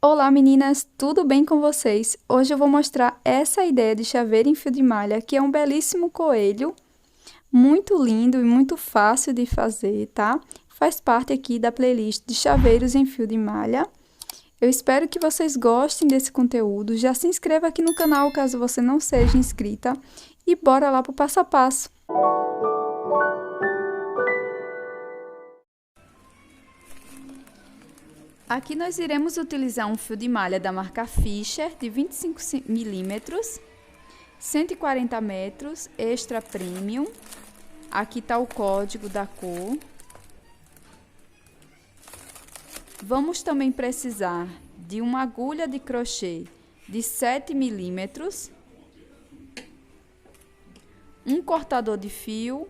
Olá meninas, tudo bem com vocês? Hoje eu vou mostrar essa ideia de chaveiro em fio de malha, que é um belíssimo coelho, muito lindo e muito fácil de fazer, tá? Faz parte aqui da playlist de chaveiros em fio de malha. Eu espero que vocês gostem desse conteúdo. Já se inscreva aqui no canal caso você não seja inscrita e bora lá pro passo a passo. Aqui nós iremos utilizar um fio de malha da marca Fischer de 25 milímetros, 140 metros, extra premium. Aqui está o código da cor. Vamos também precisar de uma agulha de crochê de 7 milímetros, um cortador de fio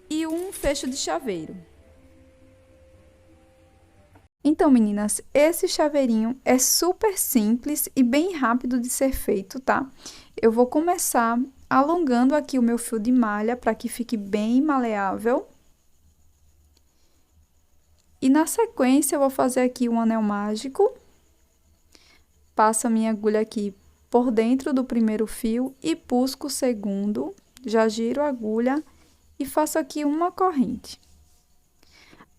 e um fecho de chaveiro. Então, meninas, esse chaveirinho é super simples e bem rápido de ser feito, tá? Eu vou começar alongando aqui o meu fio de malha para que fique bem maleável. E na sequência, eu vou fazer aqui um anel mágico. Passo a minha agulha aqui por dentro do primeiro fio e busco o segundo. Já giro a agulha e faço aqui uma corrente.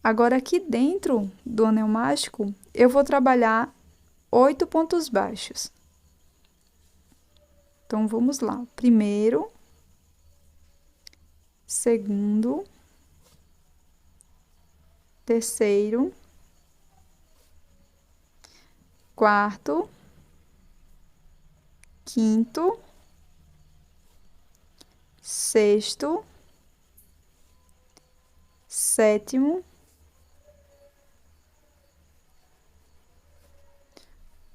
Agora, aqui dentro do anel mágico, eu vou trabalhar 8 pontos baixos. Então, vamos lá. Primeiro, segundo, terceiro, quarto, quinto, sexto, sétimo,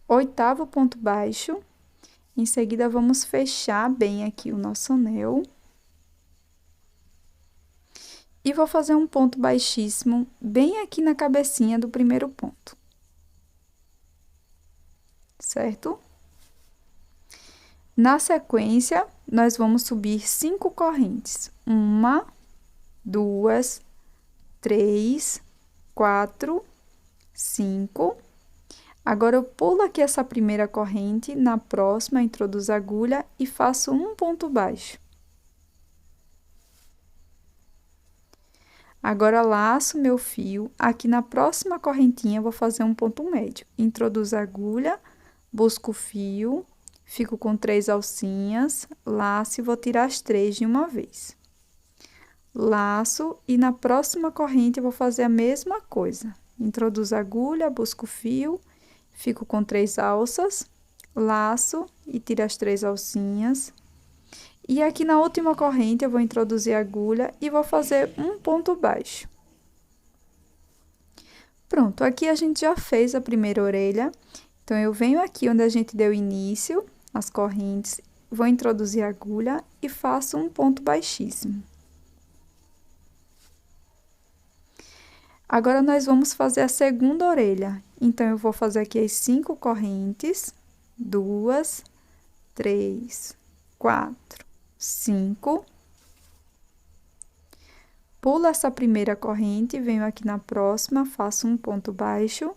oitavo ponto baixo. Em seguida, vamos fechar bem aqui o nosso anel. E vou fazer um ponto baixíssimo bem aqui na cabecinha do primeiro ponto. Certo? Na sequência, nós vamos subir 5 correntes. 1, 2, 3, 4, 5. Agora, eu pulo aqui essa primeira corrente, na próxima, introduzo a agulha e faço um ponto baixo. Agora, laço meu fio, aqui na próxima correntinha, vou fazer um ponto médio. Introduzo a agulha, busco o fio, fico com 3 alcinhas, laço e vou tirar as 3 de uma vez. Laço e na próxima corrente, eu vou fazer a mesma coisa. Introduzo a agulha, busco o fio, fico com 3 alças, laço e tiro as 3 alcinhas. E aqui na última corrente, eu vou introduzir a agulha e vou fazer um ponto baixo. Pronto, aqui a gente já fez a primeira orelha. Então, eu venho aqui onde a gente deu início, as correntes, vou introduzir a agulha e faço um ponto baixíssimo. Agora, nós vamos fazer a segunda orelha. Então, eu vou fazer aqui as 5 correntes, 2, 3, 4, 5. Pulo essa primeira corrente, venho aqui na próxima, faço um ponto baixo.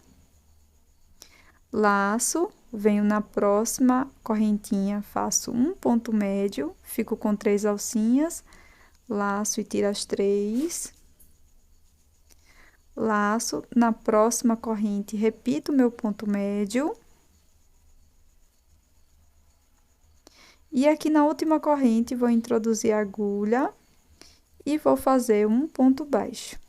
Laço, venho na próxima correntinha, faço um ponto médio, fico com 3 alcinhas, laço e tiro as 3. Laço, na próxima corrente, repito o meu ponto médio. E aqui na última corrente, vou introduzir a agulha e vou fazer um ponto baixo.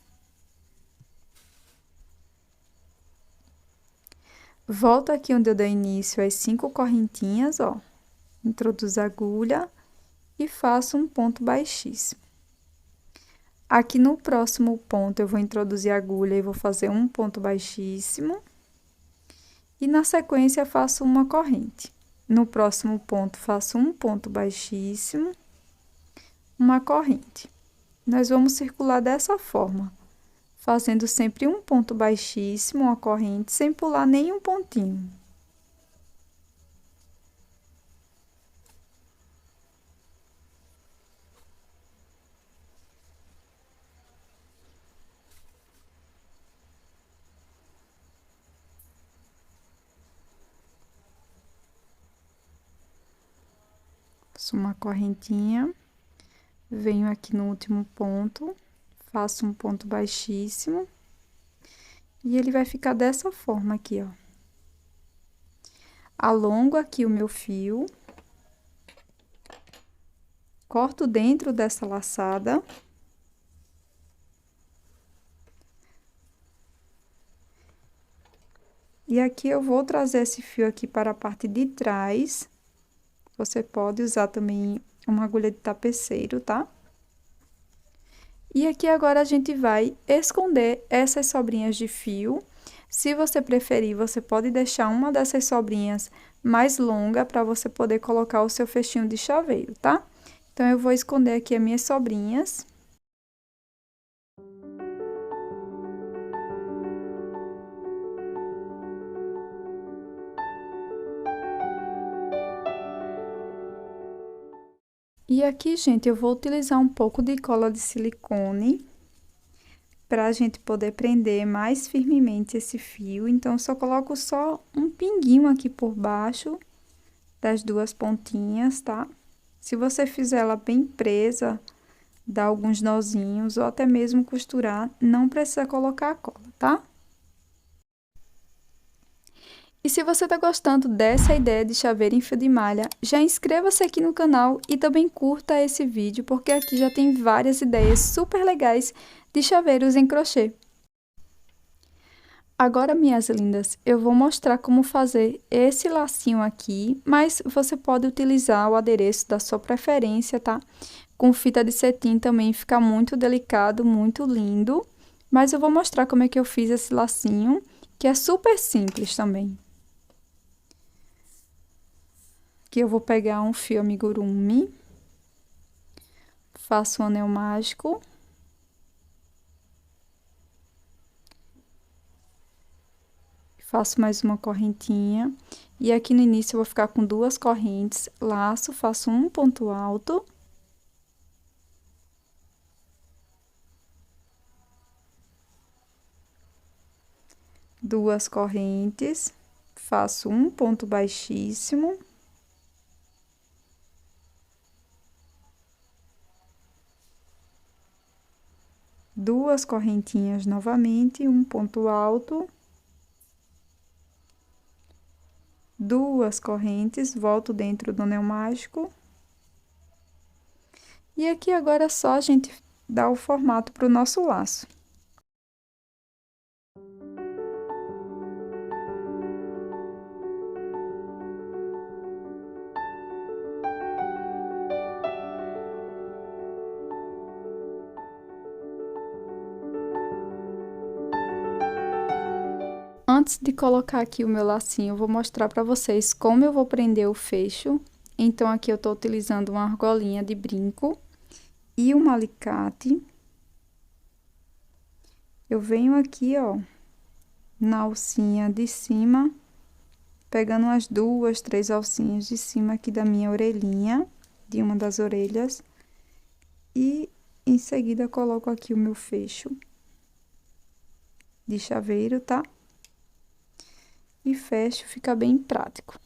Volto aqui onde eu dei início às 5 correntinhas, ó. Introduzo a agulha e faço um ponto baixíssimo. Aqui no próximo ponto, eu vou introduzir a agulha e vou fazer um ponto baixíssimo. E na sequência, faço uma corrente. No próximo ponto, faço um ponto baixíssimo, uma corrente. Nós vamos circular dessa forma, fazendo sempre um ponto baixíssimo, uma corrente, sem pular nenhum pontinho. Faço uma correntinha, venho aqui no último ponto, faço um ponto baixíssimo. E ele vai ficar dessa forma aqui, ó. Alongo aqui o meu fio. Corto dentro dessa laçada. E aqui eu vou trazer esse fio aqui para a parte de trás. Você pode usar também uma agulha de tapeceiro, tá? E aqui agora a gente vai esconder essas sobrinhas de fio. Se você preferir, você pode deixar uma dessas sobrinhas mais longa para você poder colocar o seu fechinho de chaveiro, tá? Então, eu vou esconder aqui as minhas sobrinhas. E aqui, gente, eu vou utilizar um pouco de cola de silicone para a gente poder prender mais firmemente esse fio. Então, eu só coloco só um pinguinho aqui por baixo das duas pontinhas, tá? Se você fizer ela bem presa, dá alguns nozinhos ou até mesmo costurar, não precisa colocar a cola, tá? E se você tá gostando dessa ideia de chaveiro em fio de malha, já inscreva-se aqui no canal e também curta esse vídeo, porque aqui já tem várias ideias super legais de chaveiros em crochê. Agora, minhas lindas, eu vou mostrar como fazer esse lacinho aqui, mas você pode utilizar o adereço da sua preferência, tá? Com fita de cetim também fica muito delicado, muito lindo. Mas eu vou mostrar como é que eu fiz esse lacinho, que é super simples também. Aqui eu vou pegar um fio amigurumi, faço um anel mágico. Faço mais uma correntinha. E aqui no início eu vou ficar com duas correntes, laço, faço um ponto alto. Duas correntes, faço um ponto baixíssimo. Duas correntinhas novamente, um ponto alto. Duas correntes, volto dentro do anel mágico. E aqui agora é só a gente dar o formato para o nosso laço. Antes de colocar aqui o meu lacinho, eu vou mostrar para vocês como eu vou prender o fecho. Então, aqui eu tô utilizando uma argolinha de brinco e um alicate. Eu venho aqui, ó, na alcinha de cima, pegando as duas, três alcinhas de cima aqui da minha orelhinha, de uma das orelhas. E, em seguida, coloco aqui o meu fecho de chaveiro, tá? E fecho, fica bem prático.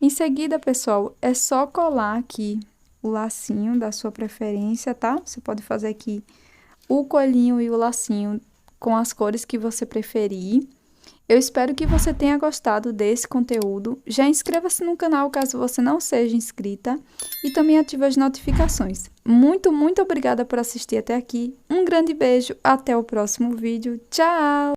Em seguida, pessoal, é só colar aqui o lacinho da sua preferência, tá? Você pode fazer aqui o coelhinho e o lacinho com as cores que você preferir. Eu espero que você tenha gostado desse conteúdo. Já inscreva-se no canal caso você não seja inscrita e também ative as notificações. Muito, muito obrigada por assistir até aqui. Um grande beijo, até o próximo vídeo. Tchau!